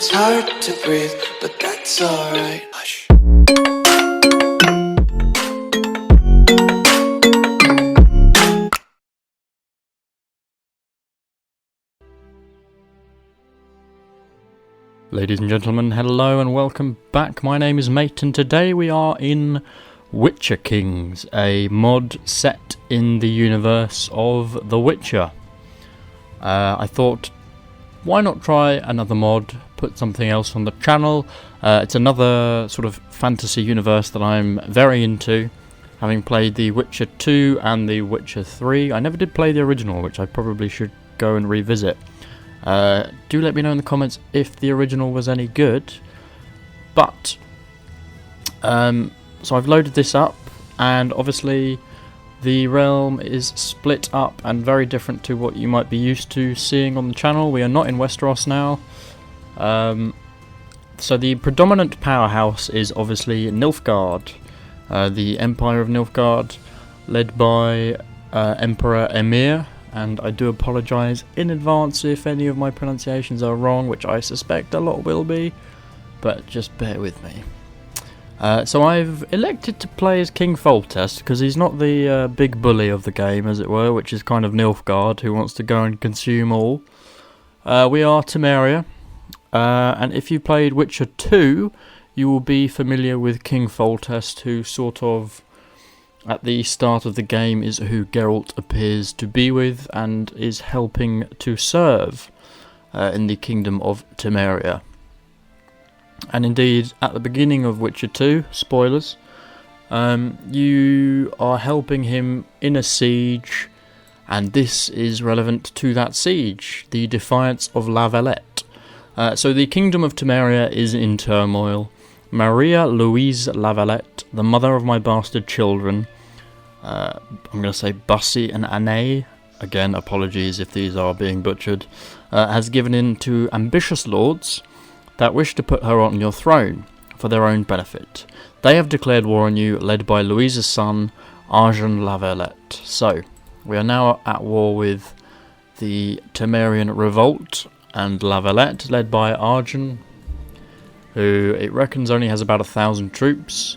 It's hard to breathe, but that's alright. Hush. Ladies and gentlemen, hello and welcome back. My name is M.A.T.E and today we are in Witcher Kings, a mod set in the universe of The Witcher. I thought, why not try another mod, put something else on the channel. It's another sort of fantasy universe that I'm very into, having played The Witcher 2 and The Witcher 3. I never did play the original, which I probably should go and revisit. Do let me know in the comments if the original was any good. But so I've loaded this up, and obviously the realm is split up and very different to what you might be used to seeing on the channel. We are not in Westeros now. So the predominant powerhouse is obviously Nilfgaard, the Empire of Nilfgaard, led by Emperor M.A.T.E. And I do apologise in advance if any of my pronunciations are wrong, which I suspect a lot will be, but just bear with me. So I've elected to play as King Foltest, because he's not the big bully of the game, as it were, which is kind of Nilfgaard, who wants to go and consume all. We are Temeria, and if you played Witcher 2, you will be familiar with King Foltest, who sort of at the start of the game is who Geralt appears to be with and is helping to serve in the kingdom of Temeria. And indeed, at the beginning of Witcher 2, spoilers, you are helping him in a siege, and this is relevant to that siege, the Defiance of La Valette. So the kingdom of Temeria is in turmoil. Maria Louise La Valette, the mother of my bastard children, I'm going to say Bussy and Anne, again apologies if these are being butchered, has given in to ambitious lords that wish to put her on your throne for their own benefit. They have declared war on you, led by Louise's son, Arjen La Valette. So, we are now at war with the Temerian revolt and La Valette, led by Arjen, who it reckons only has about 1,000 troops.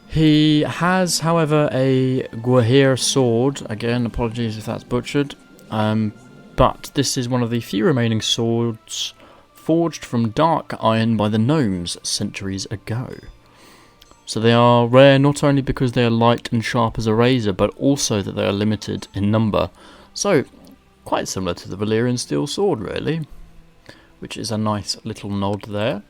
He has, however, a Guajira Sword. Again, apologies if that's butchered. But this is one of the few remaining swords forged from dark iron by the gnomes centuries ago. So they are rare not only because they are light and sharp as a razor, but also that they are limited in number. So, quite similar to the Valyrian steel sword, really, which is a nice little nod there.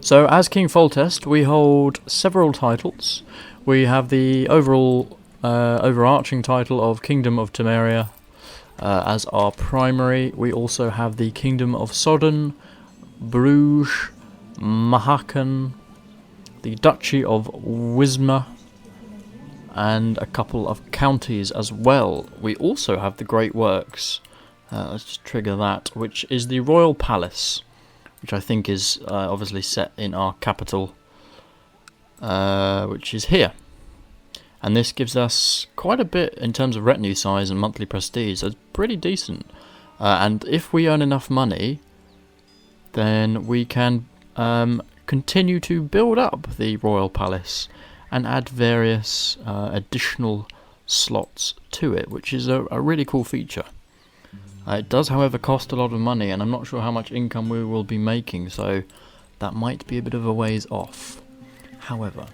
So, as King Foltest, we hold several titles. We have the overall overarching title of Kingdom of Temeria as our primary. We also have the Kingdom of Sodden, Bruges, Mahakon, the Duchy of Wismar, and a couple of counties as well. We also have the Great Works. Let's just trigger that, which is the Royal Palace, which I think is obviously set in our capital, which is here. And this gives us quite a bit in terms of retinue size and monthly prestige, so it's pretty decent. And if we earn enough money, then we can continue to build up the Royal Palace and add various additional slots to it, which is a really cool feature. It does, however, cost a lot of money, and I'm not sure how much income we will be making, so that might be a bit of a ways off. However,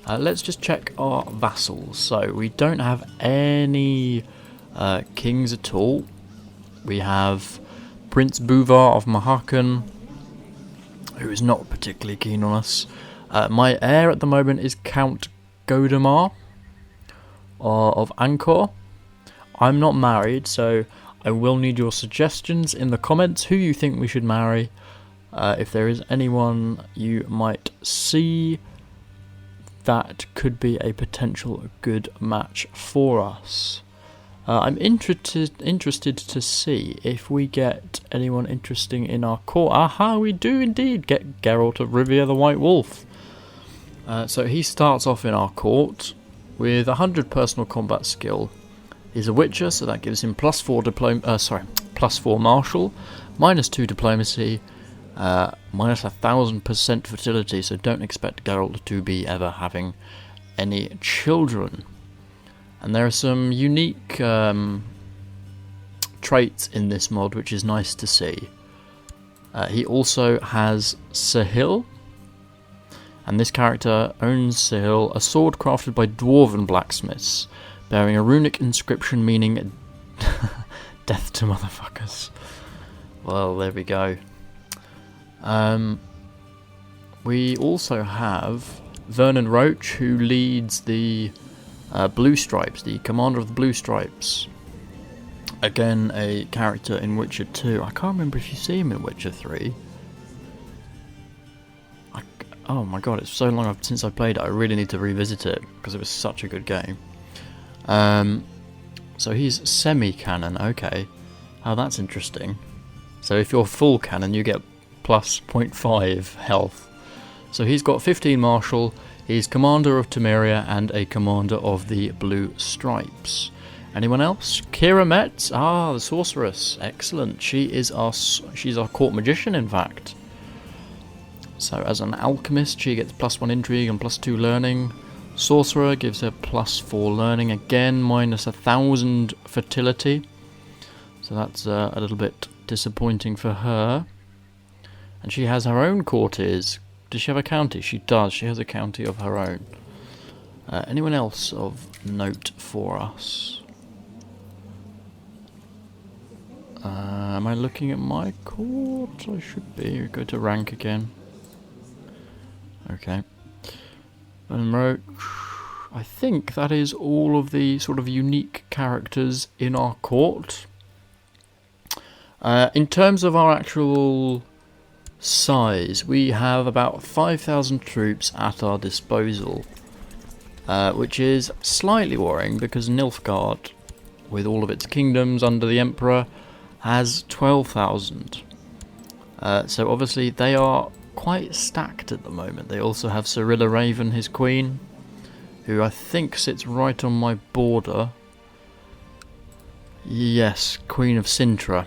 let's just check our vassals. So we don't have any kings at all. We have Prince Buvar of Mahakon, who is not particularly keen on us. My heir at the moment is Count Godemar of Angkor. I'm not married, so I will need your suggestions in the comments who you think we should marry. If there is anyone you might see that could be a potential good match for us. I'm interested to see if we get anyone interesting in our court. Aha, we do indeed get Geralt of Rivia the White Wolf. So he starts off in our court with 100 personal combat skill. He's a Witcher, so that gives him +4 martial, -2 diplomacy, minus 1000% fertility, so don't expect Geralt to be ever having any children. And there are some unique traits in this mod, which is nice to see. He also has Sahil, and this character owns Sahil, a sword crafted by dwarven blacksmiths, bearing a runic inscription meaning death to motherfuckers. Well, there we go. We also have Vernon Roach, who leads the Blue Stripes, the commander of the Blue Stripes. Again, a character in Witcher 2. I can't remember if you see him in Witcher 3. Oh my god, it's so long since I played it, I really need to revisit it, because it was such a good game. So he's semi-canon, okay. Oh, that's interesting. So if you're full canon, you get plus 0.5 health. So he's got 15 martial, he's commander of Temeria and a commander of the Blue Stripes. Anyone else? Kira M.A.T.E, the sorceress, excellent. She's our court magician, in fact. So as an alchemist, she gets +1 intrigue and +2 learning. Sorcerer gives her +4 learning, again minus 1000 fertility. So that's a little bit disappointing for her. And she has her own courtiers. Does she have a county? She does. She has a county of her own. Anyone else of note for us? Am I looking at my court? I should be. Go to rank again. Okay. Vernon Roach. I think that is all of the sort of unique characters in our court. In terms of our actual size, we have about 5,000 troops at our disposal, which is slightly worrying because Nilfgaard, with all of its kingdoms under the Emperor, has 12,000. So obviously they are quite stacked at the moment. They also have Cyrilla Raven, his queen, who I think sits right on my border. Yes, Queen of Sintra.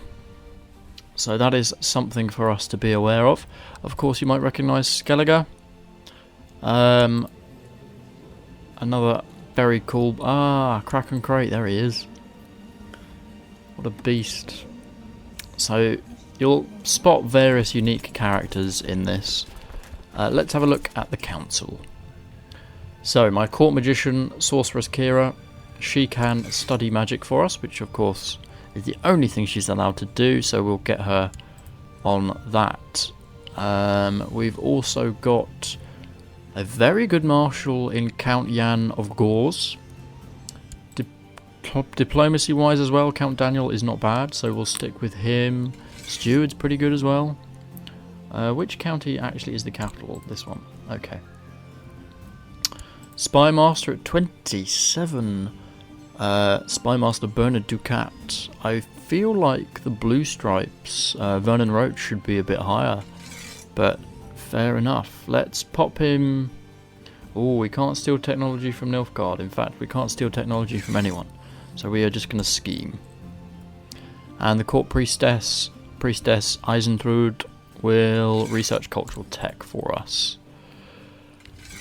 So that is something for us to be aware of. Of course, you might recognise Skellige. Another very cool... Kraken Crate, there he is. What a beast. So you'll spot various unique characters in this. Let's have a look at the council. So my court magician, sorceress Kira, she can study magic for us, which of course is the only thing she's allowed to do, so we'll get her on that. We've also got a very good marshal in Count Jan of Gors. Diplomacy wise as well, Count Daniel is not bad, so we'll stick with him. Steward's pretty good as well. Which county actually is the capital? This one. Okay. Spymaster at 27. Spymaster Bernard Ducat. I feel like the Blue Stripes, Vernon Roach, should be a bit higher, but fair enough. Let's pop him. Oh, we can't steal technology from Nilfgaard. In fact, we can't steal technology from anyone, so we are just going to scheme. And the court priestess Eisentrud, will research cultural tech for us.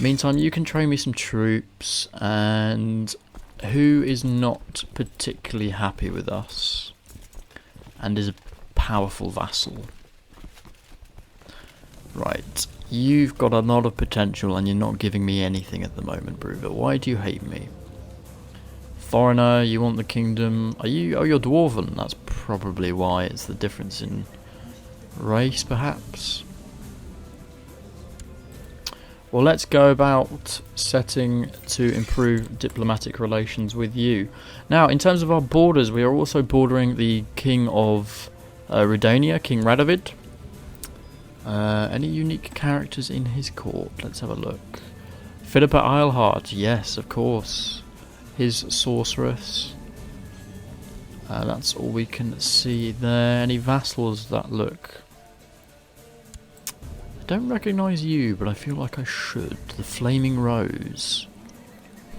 Meantime, you can train me some troops. And who is not particularly happy with us and is a powerful vassal? Right, you've got a lot of potential and you're not giving me anything at the moment, Bruva. Why do you hate me? Foreigner, you want the kingdom. Are you? Oh, you're dwarven. That's probably why. It's the difference in race, perhaps. Well, let's go about setting to improve diplomatic relations with you. Now, in terms of our borders, we are also bordering the King of Redania, King Radovid. Any unique characters in his court? Let's have a look. Philippa Eilhart, yes, of course. His sorceress. That's all we can see there. Any vassals that look? I don't recognise you, but I feel like I should. The Flaming Rose.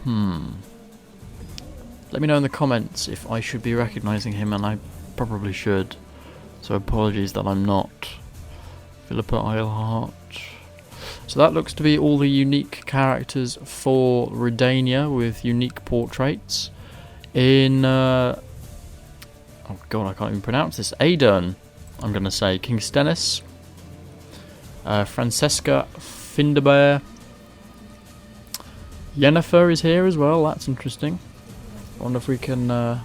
Let me know in the comments if I should be recognising him, and I probably should. So apologies that I'm not. Philippa Eilhart. So that looks to be all the unique characters for Redania with unique portraits. In, oh god, I can't even pronounce this. Aedirn, I'm going to say. King Stennis. Francesca Finderbear. Yennefer is here as well, that's interesting. I wonder if we can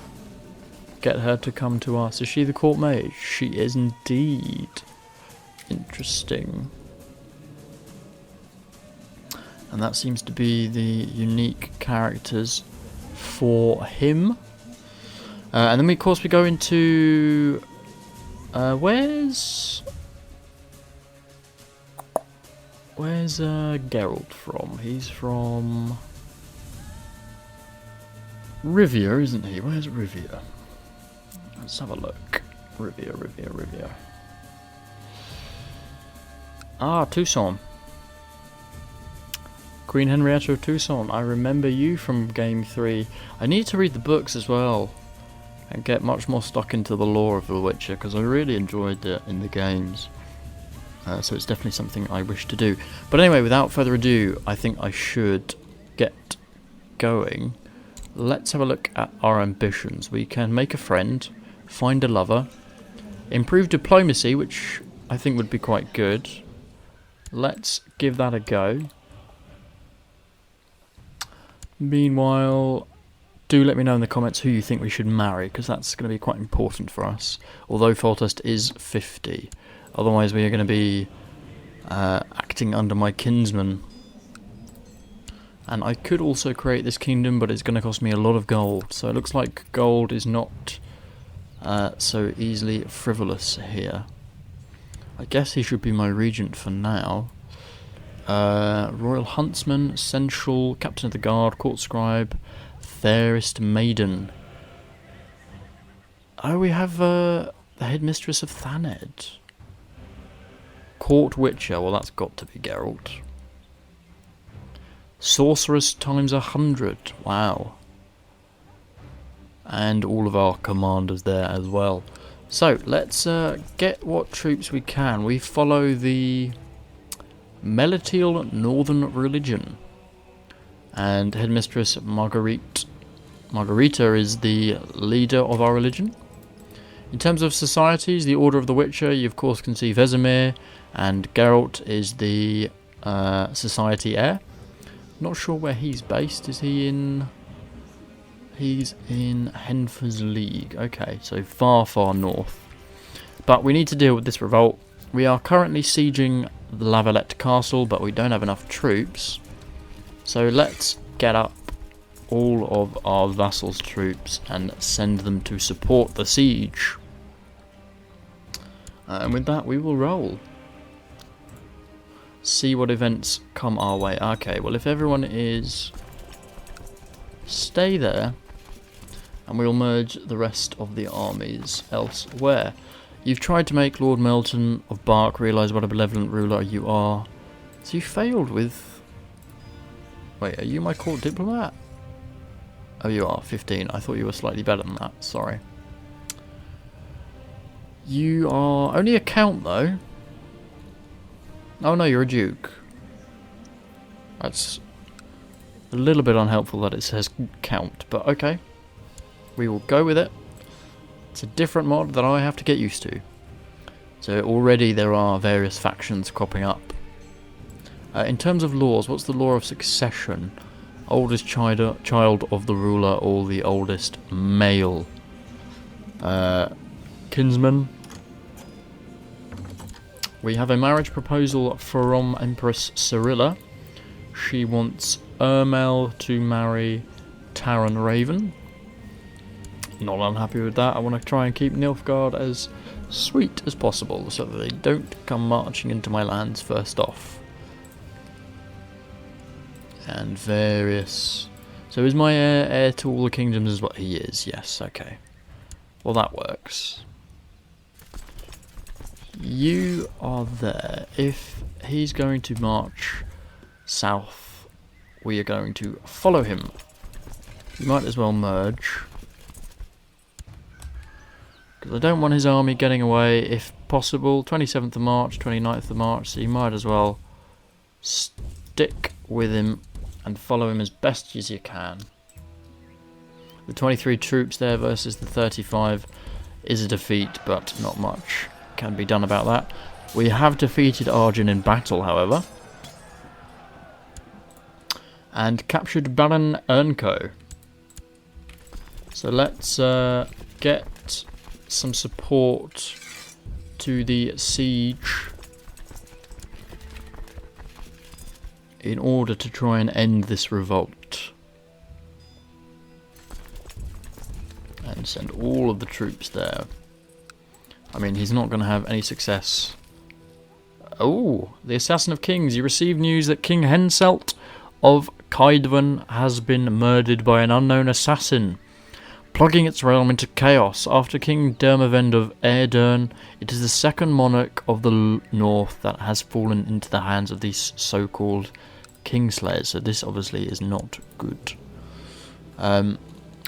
get her to come to us. Is she the court mage? She is indeed. Interesting. And that seems to be the unique characters for him. And then, of course, we go into... Where's Geralt from? He's from... Rivia, isn't he? Where's Rivia? Let's have a look. Rivia. Ah, Tucson. Queen Henrietta of Tucson. I remember you from Game 3. I need to read the books as well and get much more stuck into the lore of The Witcher because I really enjoyed it in the games. So it's definitely something I wish to do. But anyway, without further ado, I think I should get going. Let's have a look at our ambitions. We can make a friend, find a lover, improve diplomacy, which I think would be quite good. Let's give that a go. Meanwhile, do let me know in the comments who you think we should marry, because that's going to be quite important for us. Although Foltest is 50. Otherwise we are going to be acting under my kinsman. And I could also create this kingdom, but it's going to cost me a lot of gold. So it looks like gold is not so easily frivolous here. I guess he should be my regent for now. Royal Huntsman, Sensual, Captain of the Guard, Court Scribe, Fairest Maiden. Oh, we have the Headmistress of Thaned. Court Witcher, well that's got to be Geralt. Sorceress times 100, wow. And all of our commanders there as well. So, let's get what troops we can. We follow the Melitele Northern Religion. And Headmistress Margarita is the leader of our religion. In terms of societies, the Order of the Witcher, you of course can see Vesemir, and Geralt is the society heir. Not sure where he's based. Is he in... He's in Henfer's League. Okay, so far, far north. But we need to deal with this revolt. We are currently sieging the La Valette Castle, but we don't have enough troops. So let's get up all of our vassals' troops and send them to support the siege. And with that, we will roll. See what events come our way. Okay, well, if everyone is... Stay there, and we'll merge the rest of the armies elsewhere. You've tried to make Lord Melton of Bark realise what a benevolent ruler you are. So you failed with... Wait, are you my court diplomat? Oh, you are, 15. I thought you were slightly better than that, sorry. You are only a count, though. Oh no, you're a duke. That's a little bit unhelpful that it says count, but okay. We will go with it. It's a different mod that I have to get used to. So already there are various factions cropping up. In terms of laws, what's the law of succession? Oldest child of the ruler or the oldest male? Kinsman. We have a marriage proposal from Empress Cyrilla. She wants Ermel to marry Taron Raven. Not unhappy with that. I want to try and keep Nilfgaard as sweet as possible so that they don't come marching into my lands first off. And various... So is my heir to all the kingdoms as well? He is, yes, okay. Well, that works. You are there. If he's going to march south, we are going to follow him. We might as well merge. Because Because I don't want his army getting away if possible. 27th of March, 29th of March, so you might as well stick with him and follow him as best as you can. The 23 troops there versus the 35 is a defeat, but not much can be done about that. We have defeated Arjun in battle, however, and captured Baron Ernco. So let's get some support to the siege in order to try and end this revolt. And send all of the troops there. I mean, he's not going to have any success. Oh, the Assassin of Kings. You received news that King Henselt of Kaidvan has been murdered by an unknown assassin, plugging its realm into chaos. After King Dermavend of Aerdern, it is the second monarch of the north that has fallen into the hands of these so-called Kingslayers. So this obviously is not good.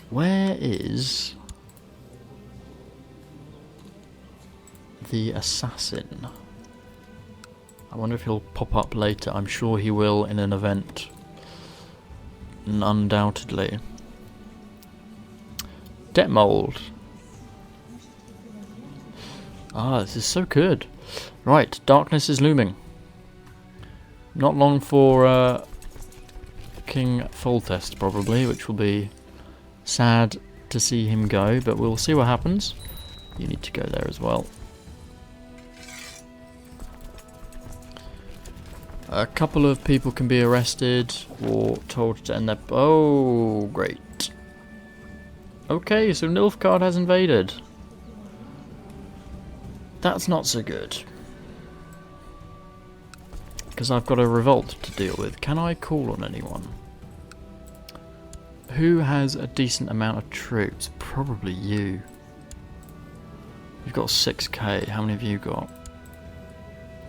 Where is the assassin? I wonder if he'll pop up later. I'm sure he will in an event. Undoubtedly. Detmold. Ah, this is so good. Right, darkness is looming. Not long for King Foltest, probably, which will be sad to see him go, but we'll see what happens. You need to go there as well. A couple of people can be arrested or told to end their... Oh, great. Okay, so Nilfgaard has invaded. That's not so good. Because I've got a revolt to deal with. Can I call on anyone? Who has a decent amount of troops? Probably you. You've got 6k. How many have you got?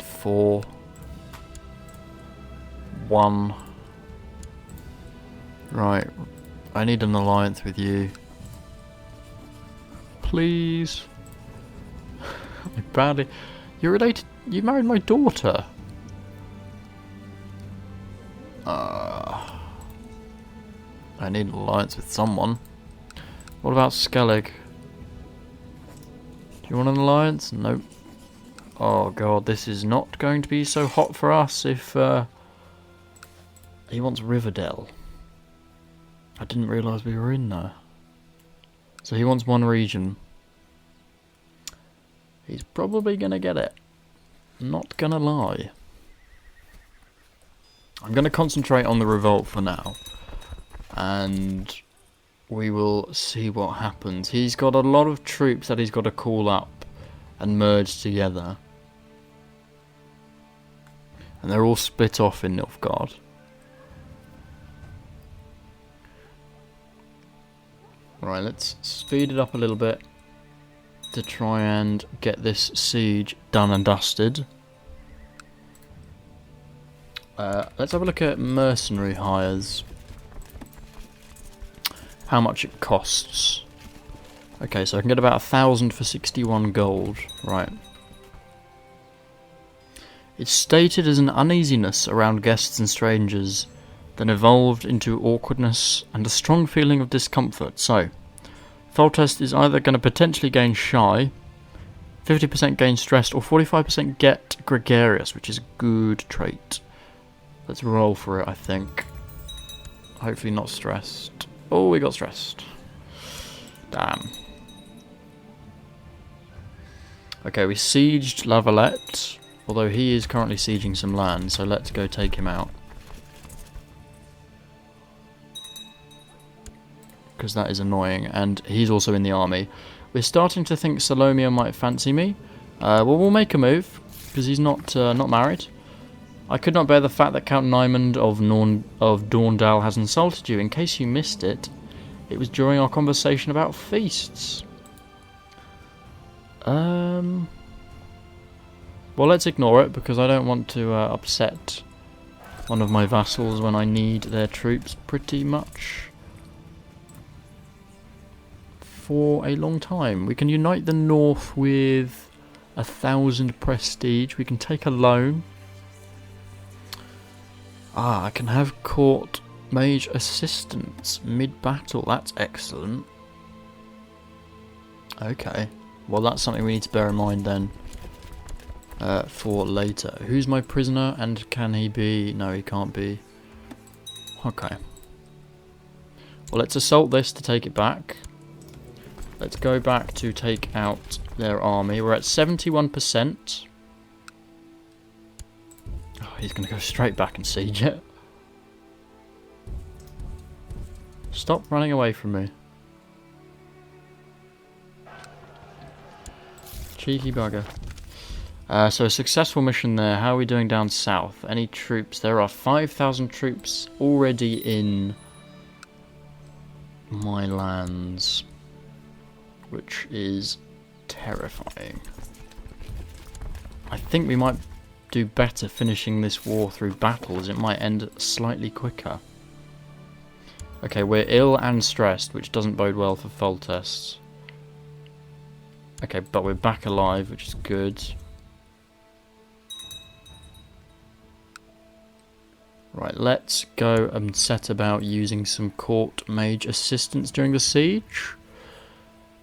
4. 1. Right. I need an alliance with you. Please. Badly. You're related. You married my daughter. I need an alliance with someone. What about Skellig? Do you want an alliance? Nope. Oh god, this is not going to be so hot for us if he wants Riverdale. I didn't realise we were in there. So he wants one region. He's probably going to get it. Not gonna lie. I'm going to concentrate on the revolt for now. And we will see what happens. He's got a lot of troops that he's got to call up and merge together. And they're all split off in Nilfgaard. Right, let's speed it up a little bit to try and get this siege done and dusted. Let's have a look at mercenary hires. How much it costs. Okay, so I can get about 1,000 for 61 gold. Right. It's stated as an uneasiness around guests and strangers, then evolved into awkwardness and a strong feeling of discomfort. So, Foltest is either going to potentially gain shy, 50% gain stressed, or 45% get gregarious, which is a good trait. Let's roll for it, I think. Hopefully not stressed. Oh, we got stressed. Damn. Okay, we sieged La Valette, although he is currently sieging some land, so let's go take him out. Because that is annoying, and he's also in the army. We're starting to think Salomia might fancy me. Well, we'll make a move, because he's not married. I could not bear the fact that Count Nymond of Dorndal has insulted you. In case you missed it, it was during our conversation about feasts. Well, let's ignore it, because I don't want to upset one of my vassals when I need their troops pretty much. for a long time. We can unite the north with 1,000 prestige. We can take a loan. I can have court mage assistance mid-battle. That's excellent. Okay. Well, that's something we need to bear in mind then. For later. Who's my prisoner and can he be? No, he can't be. Okay. Well, let's assault this to take it back. Let's go back to take out their army. We're at 71%. Oh, he's going to go straight back and siege it. Stop running away from me. Cheeky bugger. So a successful mission there. How are we doing down south? Any troops? There are 5,000 troops already in my lands, which is terrifying. I think we might do better finishing this war through battles. It might end slightly quicker. Okay, we're ill and stressed, which doesn't bode well for Foltests. Okay, but we're back alive, which is good. Right, let's go and set about using some court mage assistance during the siege.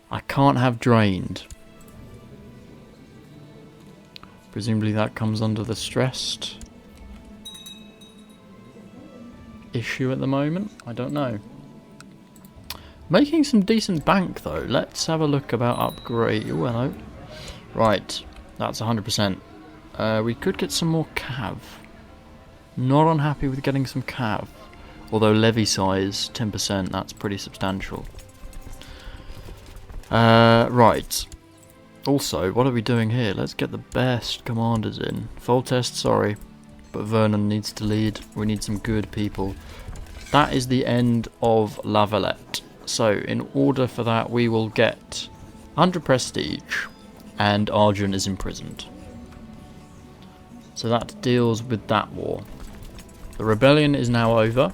I can't have drained. Presumably that comes under the stressed issue at the moment. I don't know. Making some decent bank though. Let's have a look about upgrade. Oh, hello. Right, that's 100%. We could get some more cav. Not unhappy with getting some cav. Although levy size, 10%, that's pretty substantial. Right. Also, what are we doing here? Let's get the best commanders in. Foltest, sorry, but Vernon needs to lead. We need some good people. That is the end of La Valette. So, in order for that, we will get 100 prestige, and Arjun is imprisoned. So that deals with that war. The rebellion is now over.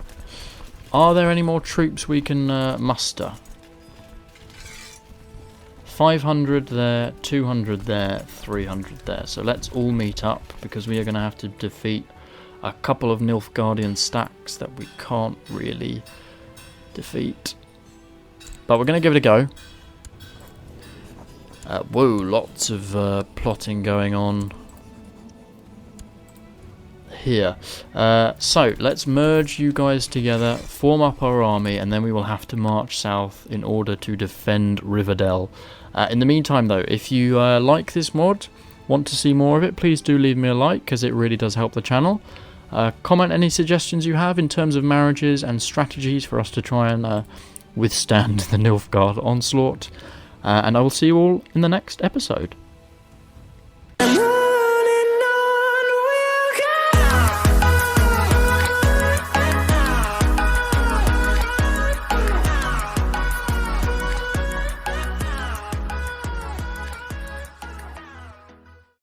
Are there any more troops we can muster? 500 there, 200 there, 300 there. So let's all meet up, because we are going to have to defeat a couple of Nilfgaardian stacks that we can't really defeat. But we're going to give it a go. Whoa, lots of plotting going on here. So let's merge you guys together, form up our army, and then we will have to march south in order to defend Riverdale. In the meantime though, if you like this mod, want to see more of it, please do leave me a like, because it really does help the channel. Comment any suggestions you have in terms of marriages and strategies for us to try and withstand the Nilfgaard onslaught. And I will see you all in the next episode.